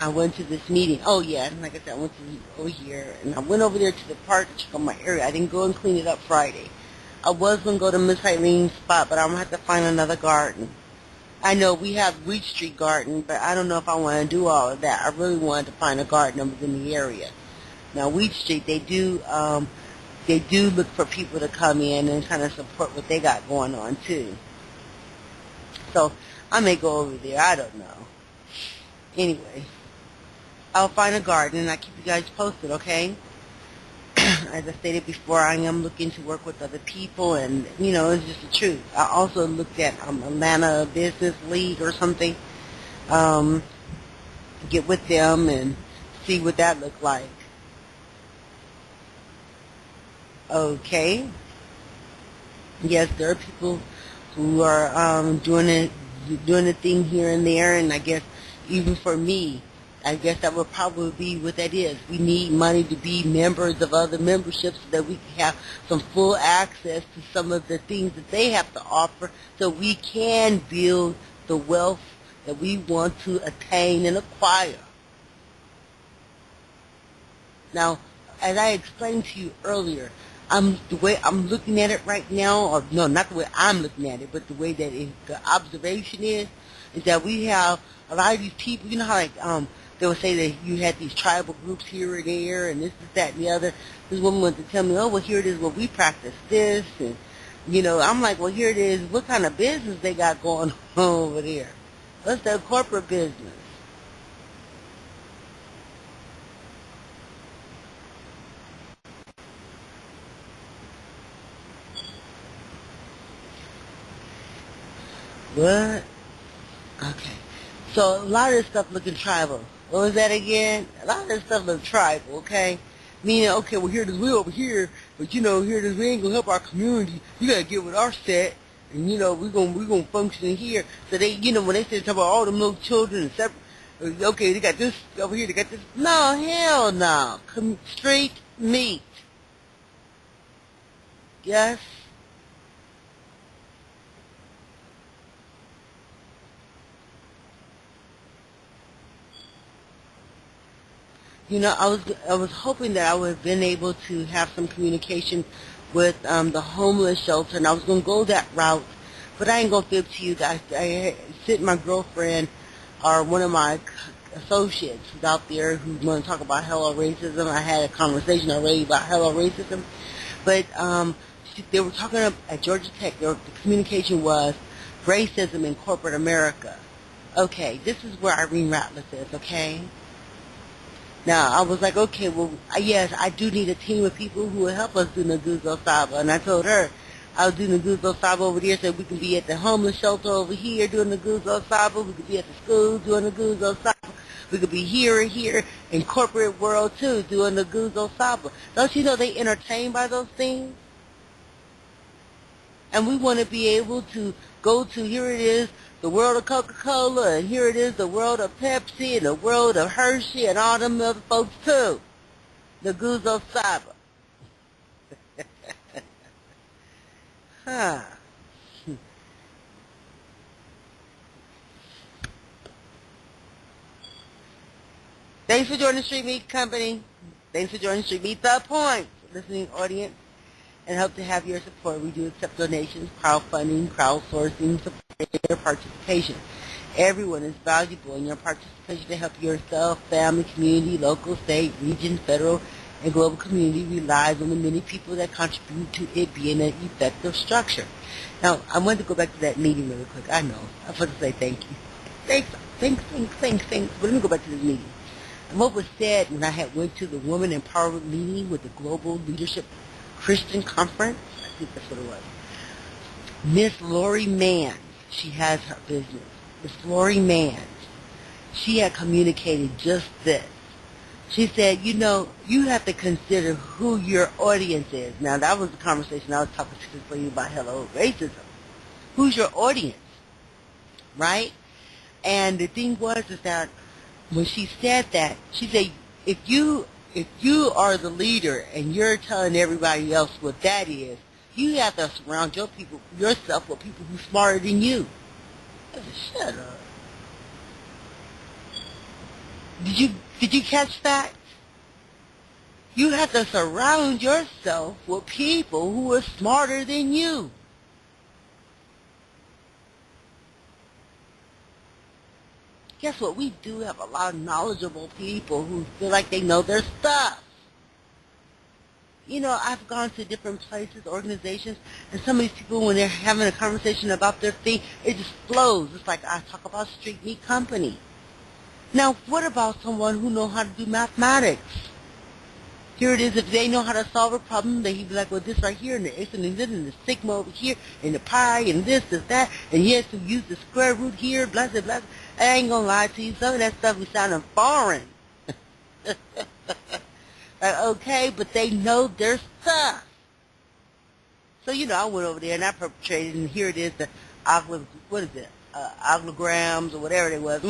I went to this meeting. Oh, yeah, and like I said, I went to over here, and I went over there to the park to check on my area. I didn't go and clean it up Friday. I was going to go to Miss Eileen's spot, but I'm going to have to find another garden. I know we have Wheat Street Garden, but I don't know if I want to do all of that. I really wanted to find a garden that was in the area. Now, Wheat Street, they do look for people to come in and kind of support what they got going on, too. So I may go over there. I don't know. Anyway, I'll find a garden, and I'll keep you guys posted, okay? As I stated before, I am looking to work with other people, and, it's just the truth. I also looked at Atlanta Business League or something, get with them and see what that looked like. Okay. Yes, there are people who are doing the thing here and there, and I guess even for me, I guess that would probably be what that is. We need money to be members of other memberships so that we can have some full access to some of the things that they have to offer so we can build the wealth that we want to attain and acquire. Now, as I explained to you earlier, the way I'm looking at it right now, or no, not the way I'm looking at it, but the way that the observation is that we have a lot of these people. You know how they would say that you had these tribal groups here and there, and this, that, and the other. This woman wanted to tell me, oh, well, here it is. Well, we practice this, and I'm like, well, here it is. What kind of business they got going on over there? What's their corporate business? What? Okay. So a lot of this stuff looking tribal. What was that again? A lot of this stuff look tribal, okay? Meaning, okay, well, here it is, we over here, but here it is, we ain't gonna help our community. You gotta get with our set, and we gonna function here. So they, when they say talk about all them little children and separate, okay, they got this over here, they got this. No, hell no. Straight meat. Yes. I was hoping that I would have been able to have some communication with the homeless shelter, and I was going to go that route, but I ain't going to fib to you. I sent my girlfriend or one of my associates who's out there who want to talk about hello racism. I had a conversation already about hello racism, but they were talking at Georgia Tech. The communication was racism in corporate America. Okay, this is where Irene Ratliff is, okay? Now, I was like, okay, well, yes, I do need a team of people who will help us do Naguzo Saba. And I told her I'll do Naguzo Saba over there so we can be at the homeless shelter over here doing Naguzo Saba. We could be at the school doing Naguzo Saba. We could be here and here in corporate world, too, doing Naguzo Saba. Don't you know they entertained by those things? And we want to be able to go to, here it is, the world of Coca-Cola, and here it is, the world of Pepsi, and the world of Hershey, and all them other folks too. The Guzo Saba. Huh. Thanks for joining Street Meat Company. Thanks for joining Street Meat The Point, listening audience, and hope to have your support. We do accept donations, crowdfunding, crowdsourcing, support your participation. Everyone is valuable in your participation to help yourself, family, community, local, state, region, federal, and global community relies on the many people that contribute to it being an effective structure. Now, I wanted to go back to that meeting really quick. I know. I was supposed to say thank you. Thanks. But let me go back to this meeting. And what was said when I had went to the Woman Empowerment meeting with the Global Leadership Christian Conference, I think that's what it was. Miss Lori Mann, she has her business. Miss Lori Mann, she had communicated just this. She said, you have to consider who your audience is. Now, that was the conversation I was talking to this lady about hello racism. Who's your audience, right? And the thing was is that when she said that, she said, if you are the leader and you're telling everybody else what that is, you have to surround yourself with people who are smarter than you. I said, shut up. Did you catch that? You have to surround yourself with people who are smarter than you. Guess what? We do have a lot of knowledgeable people who feel like they know their stuff. I've gone to different places, organizations, and some of these people, when they're having a conversation about their thing, it just flows. It's like I talk about Street Meat Company. Now, what about someone who knows how to do mathematics? Here it is. If they know how to solve a problem, then he'd be like, well, this right here, and the x and the z and the sigma over here, and the pi, and this, that, and he has to use the square root here, blah, blah, blah. I ain't gonna lie to you. Some of that stuff is sounding foreign. Okay, but they know their stuff. So, I went over there and I perpetrated, and here it is, the what is it? Algorams or whatever it was.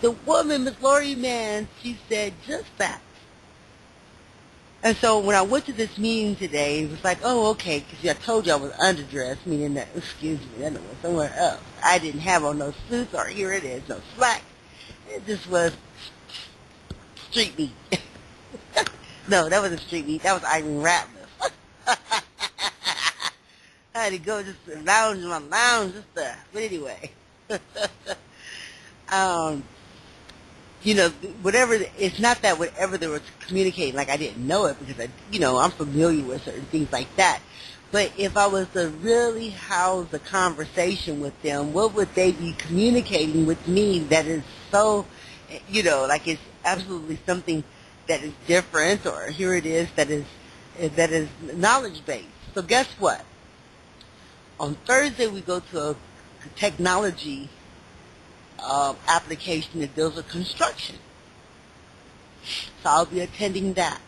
The woman, Miss Lori Mann, she said just that. And so when I went to this meeting today, it was like, oh, okay, because I told you I was underdressed, meaning that, excuse me, I was somewhere else. I didn't have on no suits, or here it is, no slack. It just was street meat. No, that wasn't street meat. That was Irene Ratliff. I had to go just lounge in my lounge and stuff. But anyway. Whatever, it's not that whatever they were communicating, like I didn't know it because I'm familiar with certain things like that. But if I was to really house a conversation with them, what would they be communicating with me that is so, like it's absolutely something that is different, or here it is that is knowledge based. So guess what? On Thursday we go to a technology application that deals with construction. So I'll be attending that.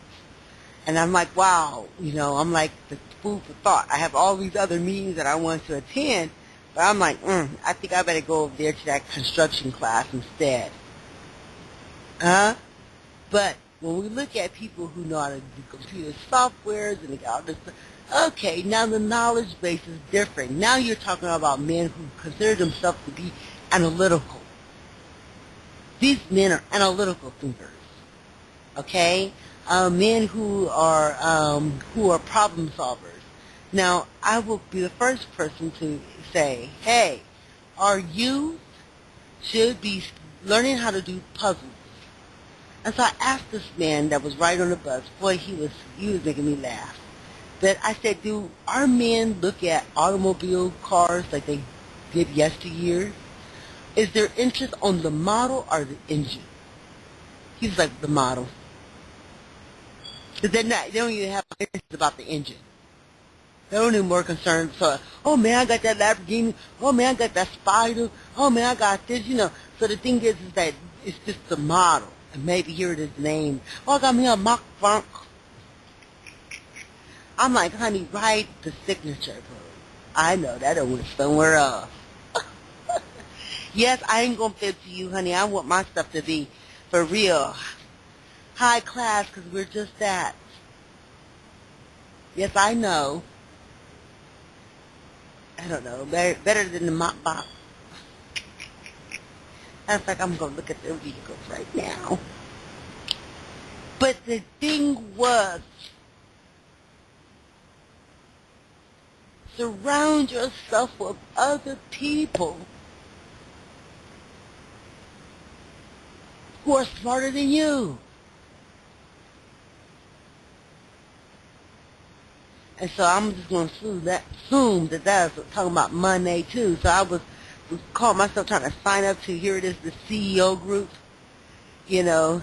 And I'm like, wow, I'm like the food for thought. I have all these other meetings that I want to attend, but I'm like, I think I better go over there to that construction class instead. But when we look at people who know how to do computer softwares and all this stuff, okay, now the knowledge base is different. Now you're talking about men who consider themselves to be analytical. These men are analytical thinkers, okay? Men who are problem solvers. Now, I will be the first person to say, hey, our youth should be learning how to do puzzles. And so I asked this man that was right on the bus. Boy, he was making me laugh. But I said, do our men look at automobile cars like they did yesteryear? Is their interest on the model or the engine? He was like, the model. Because they don't even have interest about the engine. They're only more concerned. So, oh man, I got that Lamborghini. Oh man, I got that Spider. Oh man, I got this. So the thing is that it's just the model. And maybe here it is named. Oh, I got me a Mach Funk. I'm like, honey, write the signature code. I know that it went somewhere else. Yes, I ain't gonna fit to you, honey. I want my stuff to be for real high class, because we're just that. Yes, I know. I don't know. Better than the mop bop. Matter of fact, I'm gonna look at their vehicles right now. But the thing was, surround yourself with other people who are smarter than you. And so I'm just going to assume that that's talking about money too. So I was call myself trying to sign up to, here it is, the CEO group, you know,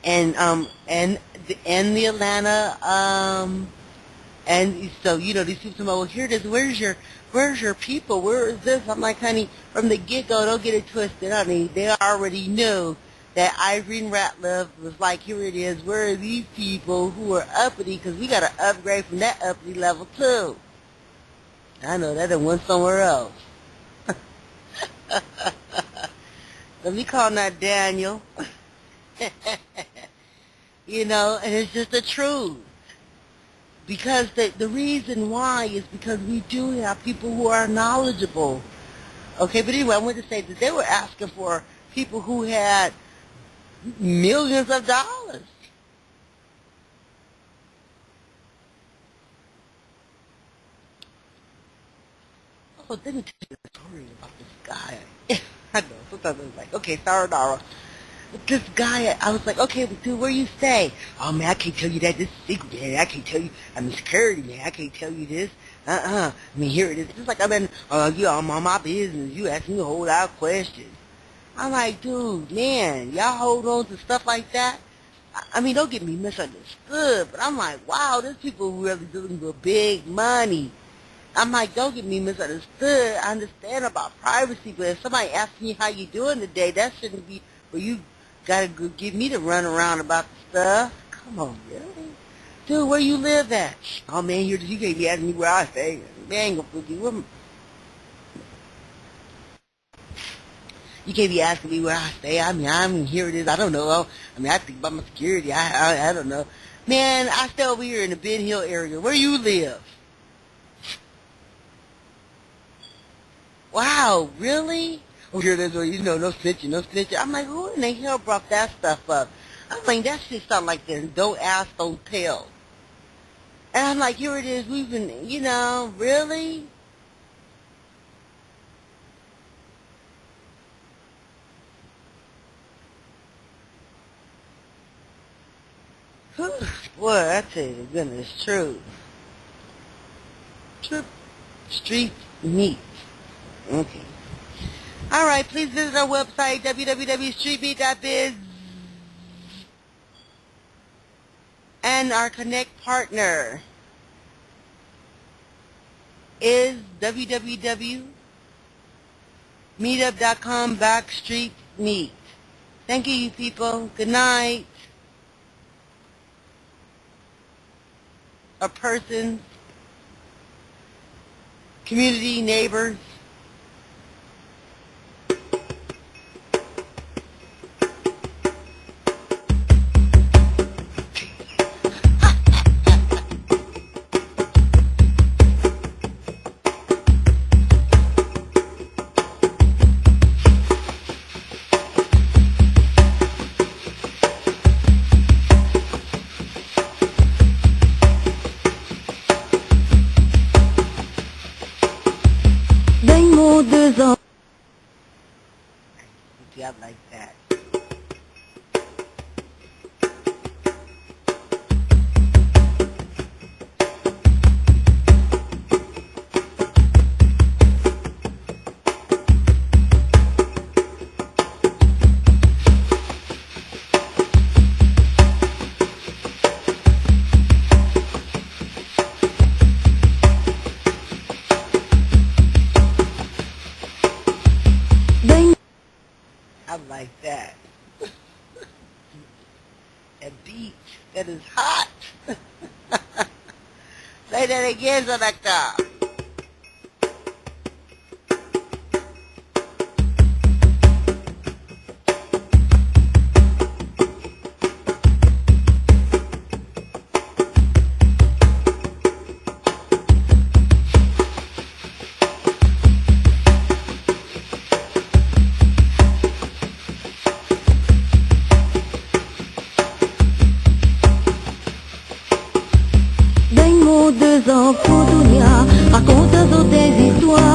and the Atlanta, and so, you know, these people say, well, here it is, where's your people? Where is this? I'm like, honey, from the get-go, don't get it twisted, honey. They already knew that Irene Ratliff was like, here it is, where are these people who are uppity? Because we got to upgrade from that uppity level, too. I know that done went somewhere else. Let me call that Daniel. You know, and it's just the truth. Because the reason why is because we do have people who are knowledgeable. Okay, but anyway, I wanted to say that they were asking for people who had millions of dollars. Oh, let me tell you a story about this guy. I know, sometimes it's like, okay, Saradara. This guy, I was like, okay, dude, where you stay? Oh, man, I can't tell you that. This is secret, man. I can't tell you. I'm security, man. I can't tell you this. I mean, here it is. It's like, I'm on my business. You ask me a whole lot of questions. I'm like, dude, man, y'all hold on to stuff like that? I mean, don't get me misunderstood, but I'm like, wow, there's people who really dealing with big money. I'm like, don't get me misunderstood. I understand about privacy, but if somebody asks me how you doing today, that shouldn't be where you gotta go give me the run around about the stuff. Come on, really? Dude, where you live at? Oh, man, you can't be asking me where I stay. Man, I ain't gonna put you. You can't be asking me where I stay. I mean, here it is. I don't know. I mean, I think about my security. I don't know. Man, I stay over here in the Ben Hill area. Where you live? Wow, really? Oh, here it is. You know, no snitching, no snitching. I'm like, who in the hell brought that stuff up? I mean, that shit sound like this. Don't ask, don't tell. And I'm like, here it is. We've been, you know, really? Whew, boy, I tell you the goodness truth. Trip Street Meat. Okay. All right, please visit our website, www.streetmeat.biz. And our Connect partner is www.meetup.com/streetmeat. Thank you, you people. Good night. A person, community, neighbors. Yeah, like that. I like that. A beat that is hot. Say that again, Zanakta. Deux enfants, Dunia, raconte-nous tes histoires.